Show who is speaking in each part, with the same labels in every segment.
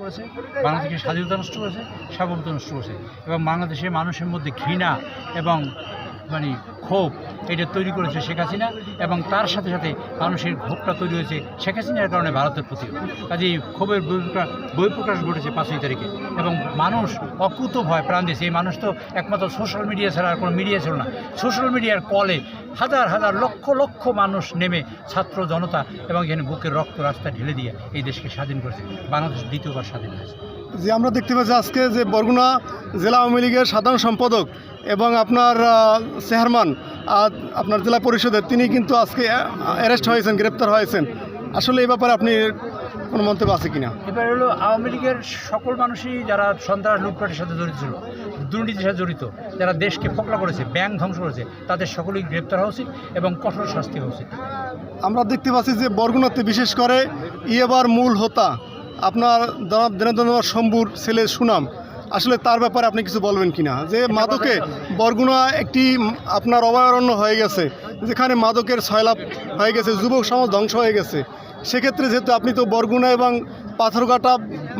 Speaker 1: করেছে, বাংলাদেশের স্বাধীনতা নষ্ট করেছে, সার্বভৌমত্ব নষ্ট করেছে এবং বাংলাদেশের মানুষের মধ্যে ঘৃণা এবং ক্ষোভ এটা তৈরি করেছে শেখ হাসিনা এবং তার সাথে সাথে মানুষের ক্ষোভটা তৈরি হয়েছে শেখ হাসিনার কারণে ভারতের প্রতি। কাজেই ক্ষোভের বহিঃপ্রকাশ ঘটেছে ৫ই তারিখে এবং মানুষ অকুত ভয় প্রাণ দিয়েছে। এই মানুষ তো একমাত্র সোশ্যাল মিডিয়া ছাড়া আর কোনো মিডিয়া ছিল না। সোশ্যাল মিডিয়ার কলে হাজার হাজার লক্ষ লক্ষ মানুষ নেমে ছাত্র জনতা এবং এখানে বুকের রক্ত রাস্তায় ঢেলে দিয়ে এই দেশকে স্বাধীন করেছে। বাংলাদেশ দ্বিতীয়বার স্বাধীন হয়েছে।
Speaker 2: যে আমরা দেখতে পাচ্ছি আজকে যে বরগুনা জেলা আওয়ামী লীগের সাধারণ সম্পাদক এবং আপনার চেয়ারম্যান আপনার জেলা পরিষদের তিনি কিন্তু আজকে অ্যারেস্ট হয়েছেন, গ্রেপ্তার হয়েছেন। আসলে এই ব্যাপারে আপনি কোনো মন্তব্য আছে কিনা?
Speaker 1: এবার হলো আওয়ামী লীগের সকল মানুষই যারা সন্ত্রাস লুটপাটের সাথে জড়িত ছিল, দুর্নীতির সাথে জড়িত, যারা দেশকে ফোকলা করেছে, ব্যাংক ধ্বংস করেছে, তাদের সকলেই গ্রেপ্তার হওয়া উচিত এবং কঠোর শাস্তি হওয়া উচিত।
Speaker 2: আমরা দেখতে পাচ্ছি যে বরগুনাতে বিশেষ করে এবার মূল হোতা আপনার দীনেন্দ্র শম্ভুর ছেলে সুনাম, আসলে তার ব্যাপারে আপনি কিছু বলবেন কিনা? যে মাদকে বরগুনা একটি আপনার অভয়ারণ্য হয়ে গেছে, যেখানে মাদকের সয়লাভ হয়ে গেছে, যুবক সমাজ ধ্বংস হয়ে গেছে। সেক্ষেত্রে যেহেতু আপনি তো বরগুনা এবং পাথরঘাটা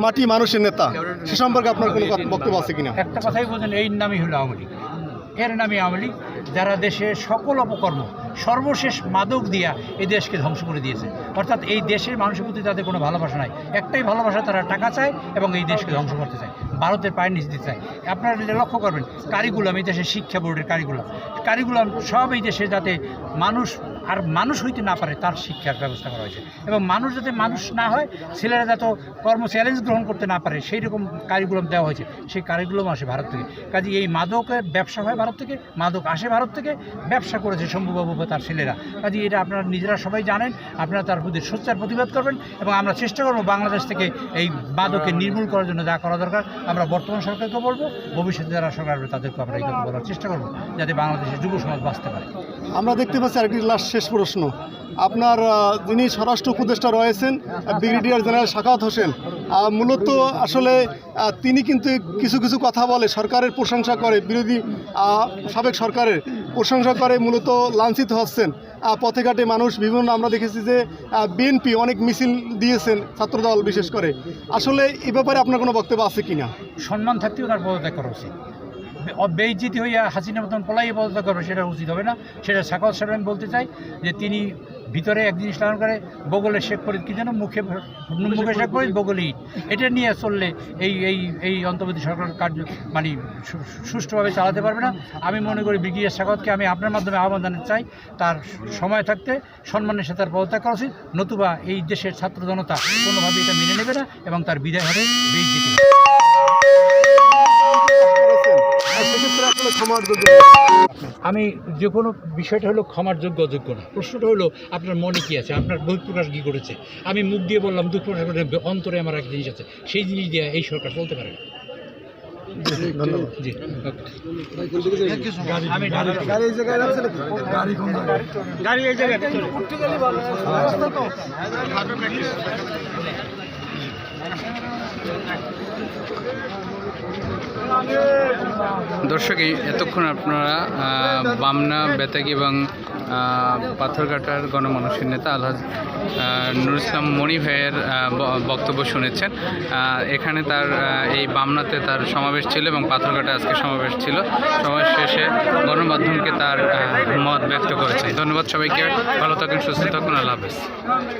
Speaker 2: মাটি মানুষের নেতা, সে সম্পর্কে আপনার কোনো বক্তব্য আছে কিনা?
Speaker 1: একটা কথাই বলছেন, এই নামই হলো আওয়ামী লীগ, এর নামই আওয়ামী লীগ, যারা দেশের সকল অপকর্ম সর্বশেষ মাদক দিয়া এই দেশকে ধ্বংস করে দিয়েছে। অর্থাৎ এই দেশের মানুষের প্রতি তাদের কোনো ভালোবাসা নাই, একটাই ভালোবাসা, তারা টাকা চায় এবং এই দেশকে ধ্বংস করতে চায়, ভারতের পায়ের নিচ দিতে চায়। আপনারা যদি লক্ষ্য করবেন, কারিকুলাম, এই দেশের শিক্ষা বোর্ডের কারিকুলাম সব এই দেশে যাতে মানুষ হইতে না পারে তার শিক্ষার ব্যবস্থা করা হয়েছে এবং মানুষ যাতে মানুষ না হয়, ছেলেরা যাতে কর্ম চ্যালেঞ্জ গ্রহণ করতে না পারে সেই রকম কারিকুলাম দেওয়া হয়েছে। সেই কারিকুলাম আসে ভারত থেকে। কাজে এই মাদকের ব্যবসা হয় ভারত থেকে, মাদক আসে ভারত থেকে, ব্যবসা করেছে শম্ভুবাবু বা তার ছেলেরা। কাজে এটা আপনারা নিজেরা সবাই জানেন, আপনারা তার প্রতি সোচ্চার প্রতিবাদ করবেন এবং আমরা চেষ্টা করবো বাংলাদেশ থেকে এই মাদককে নির্মূল করার জন্য যা করা দরকার আমরা বর্তমান সরকারকে বলবো, ভবিষ্যতে যারা সরকার হবে তাদেরকে আমরা এই কথা বলার চেষ্টা করবো যাতে বাংলাদেশের যুব সমাজ বাঁচতে পারে।
Speaker 2: আমরা দেখতে পাচ্ছি আরেকটি লাস্ট শেষ প্রশ্ন, আপনার যিনি স্বরাষ্ট্র উপদেষ্টা রয়েছেন ব্রিগেডিয়ার জেনারেল সাখাওয়াত হোসেন, মূলত আসলে তিনি কিন্তু কিছু কিছু কথা বলে, সরকারের প্রশংসা করে, বিরোধী সাবেক সরকারের প্রশংসা করে, মূলত লাঞ্ছিত হচ্ছেন। পথে ঘাটে মানুষ বিভিন্ন, আমরা দেখেছি যে বিএনপি অনেক মিছিল দিয়েছেন, ছাত্রদল বিশেষ করে। আসলে এই ব্যাপারে আপনার কোনো বক্তব্য আছে কিনা?
Speaker 1: সম্মান থাকতে ওনার পদত্যাগ করা উচিত। বেইজ্জতি হইয়া হাসিনা মতন পলাই পদত্যাগ করবে, সেটা উচিত হবে না। সেটা সাখাওয়াত সাহেব আমি বলতে চাই যে তিনি ভিতরে এক জিনিস লালন করে, বগলে শেখ ফরিদ কি যেন মুখে শেখ ফরিদ, বগলে ইট, এটা নিয়ে চললে এই অন্তর্বর্তী সরকার কার্য সুষ্ঠুভাবে চালাতে পারবে না। আমি মনে করি ব্রিগেডিয়ার সাখাওয়াতকে আমি আপনার মাধ্যমে আহ্বান জানাতে চাই, তার সময় থাকতে সম্মানের সাথে তার পদত্যাগ করা উচিত, নতুবা এই দেশের ছাত্র জনতা কোনোভাবে এটা মেনে নেবে না এবং তার বিদায় হবে বেইজ্জতি। আমি যে কোনো বিষয়টা হলো ক্ষমার যোগ্য অযোগ্য না, প্রশ্নটা হলো আপনার মনে কী আছে, আপনার বহিঃপ্রকাশ কী করেছে। আমি মুখ দিয়ে বললাম, দুঃখ প্রকাশ করে, অন্তরে আমার এক জিনিস আছে, সেই জিনিস দিয়ে এই সরকার চলতে পারে না।
Speaker 2: ধন্যবাদ।
Speaker 1: জি,
Speaker 3: দর্শক, এতক্ষণ আপনারা বামনা, বেতাগী এবং পাথরঘাটার গণমানুষের নেতা আলহাজ নুরুল ইসলাম মনি ভাইয়ের বক্তব্য শুনেছেন। এখানে তার এই বামনাতে তার সমাবেশ ছিল এবং পাথরঘাটা আজকে সমাবেশ ছিল। সমাবেশ শেষে গণমাধ্যমকে তার মত ব্যক্ত করেছে। ধন্যবাদ সবাইকে, ভালো থাকুন, সুস্থ থাকুন, আল্লাহ হাফেজ।